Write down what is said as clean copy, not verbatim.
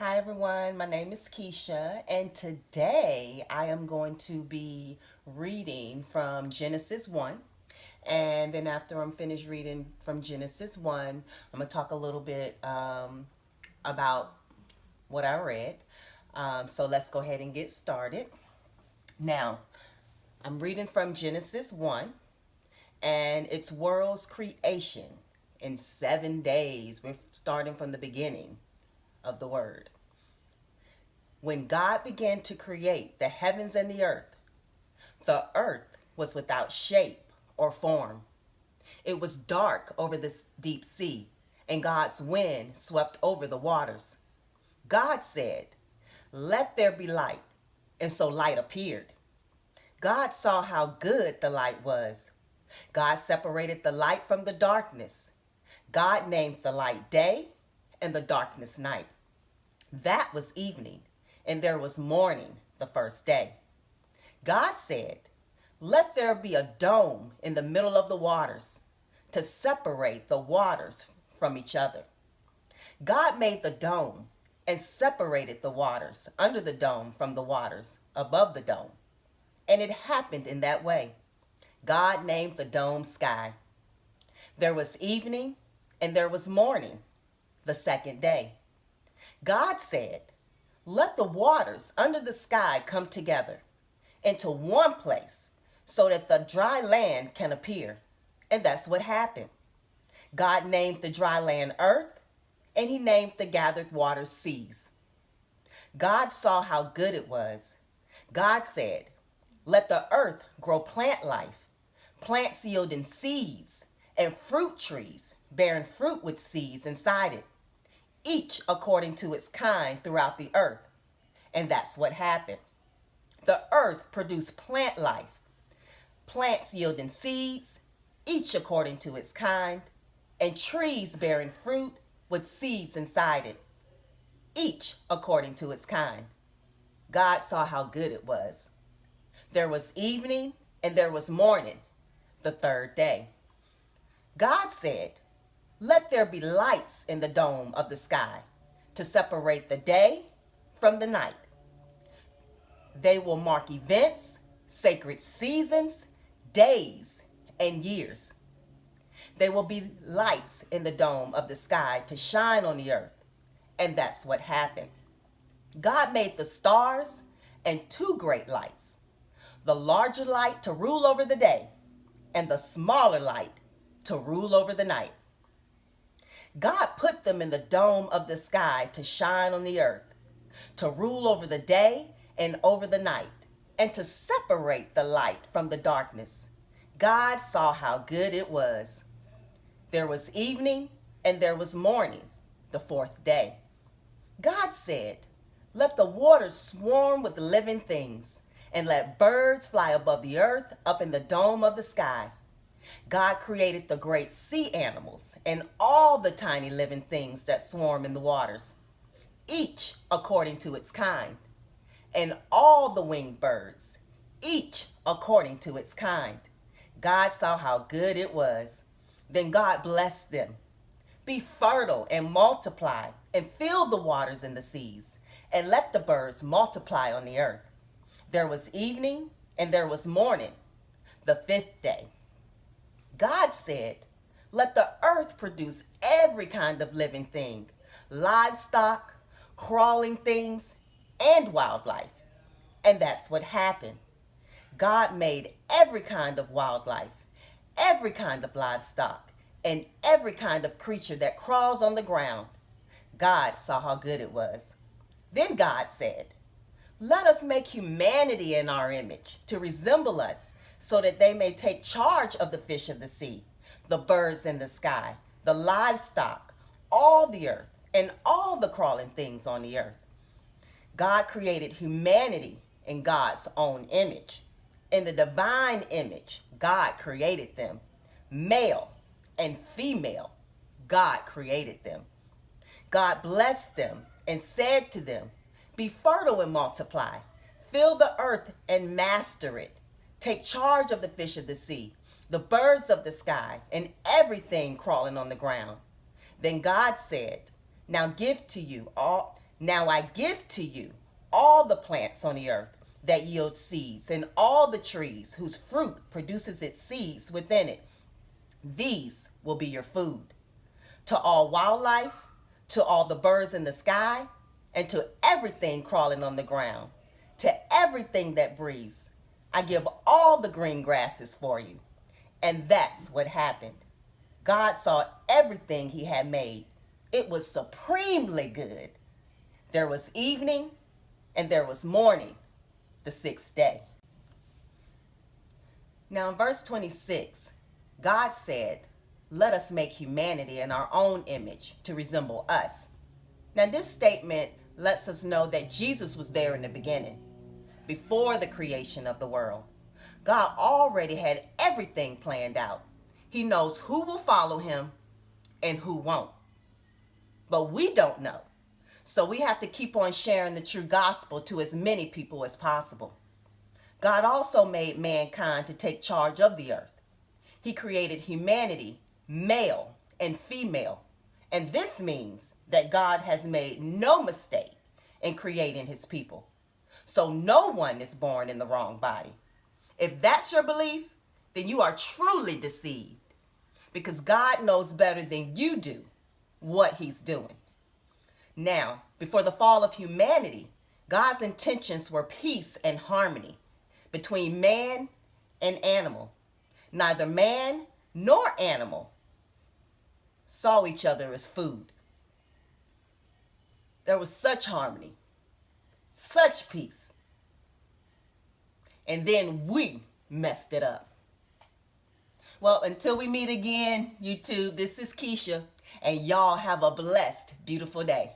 Hi everyone, my name is Keisha, and today I am going to be reading from Genesis 1. And then after I'm finished reading from Genesis 1, I'm going to talk a little bit about what I read. So let's go ahead and get started. Now, I'm reading from Genesis 1, and it's world's creation in 7 days. We're starting from the beginning of the word. When God began to create the heavens and the earth was without shape or form. It was dark over the deep sea, and God's wind swept over the waters. God said, "Let there be light," and so light appeared. God saw how good the light was. God separated the light from the darkness. God named the light day and the darkness night. That was evening, and there was morning the first day. God said, "Let there be a dome in the middle of the waters to separate the waters from each other." God made the dome and separated the waters under the dome from the waters above the dome. And it happened in that way. God named the dome sky. There was evening and there was morning the second day. God said, "Let the waters under the sky come together into one place so that the dry land can appear." And that's what happened. God named the dry land earth, and he named the gathered waters seas. God saw how good it was. God said, "Let the earth grow plant life, plants yielding seeds, and fruit trees bearing fruit with seeds inside it, each according to its kind throughout the earth." And that's what happened. The earth produced plant life, plants yielding seeds, each according to its kind, and trees bearing fruit with seeds inside it, each according to its kind. God saw how good it was. There was evening and there was morning the third day. God said, "Let there be lights in the dome of the sky to separate the day from the night. They will mark events, sacred seasons, days, and years. They will be lights in the dome of the sky to shine on the earth." And that's what happened. God made the stars and two great lights, the larger light to rule over the day, and the smaller light to rule over the night. God put them in the dome of the sky to shine on the earth, to rule over the day and over the night, and to separate the light from the darkness. God saw how good it was. There was evening and there was morning the fourth day. God said, "Let the waters swarm with living things, and let birds fly above the earth up in the dome of the sky." God created the great sea animals and all the tiny living things that swarm in the waters, each according to its kind, and all the winged birds, each according to its kind. God saw how good it was. Then God blessed them. "Be fertile and multiply, and fill the waters in the seas, and let the birds multiply on the earth." There was evening and there was morning the fifth day. God said, "Let the earth produce every kind of living thing, livestock, crawling things, and wildlife." And that's what happened. God made every kind of wildlife, every kind of livestock, and every kind of creature that crawls on the ground. God saw how good it was. Then God said, "Let us make humanity in our image to resemble us, so that they may take charge of the fish of the sea, the birds in the sky, the livestock, all the earth, and all the crawling things on the earth." God created humanity in God's own image. In the divine image, God created them. Male and female, God created them. God blessed them and said to them, "Be fertile and multiply. Fill the earth and master it. Take charge of the fish of the sea, the birds of the sky, and everything crawling on the ground." Then God said, "Now Now I give to you all the plants on the earth that yield seeds, and all the trees whose fruit produces its seeds within it. These will be your food. To all wildlife, to all the birds in the sky, and to everything crawling on the ground, to everything that breathes, I give all the green grasses for you. And that's what happened. God saw everything he had made. It was supremely good. There was evening and there was morning, the sixth day. Now in verse 26, God said, "Let us make humanity in our own image to resemble us." Now this statement lets us know that Jesus was there in the beginning, before the creation of the world. God already had everything planned out. He knows who will follow him and who won't. But we don't know. So we have to keep on sharing the true gospel to as many people as possible. God also made mankind to take charge of the earth. He created humanity, male and female. And this means that God has made no mistake in creating his people. So no one is born in the wrong body. If that's your belief, then you are truly deceived, because God knows better than you do what he's doing. Now, before the fall of humanity, God's intentions were peace and harmony between man and animal. Neither man nor animal saw each other as food. There was such harmony, such peace. And then we messed it up. Well, until we meet again, YouTube, this is Keisha, and y'all have a blessed, beautiful day.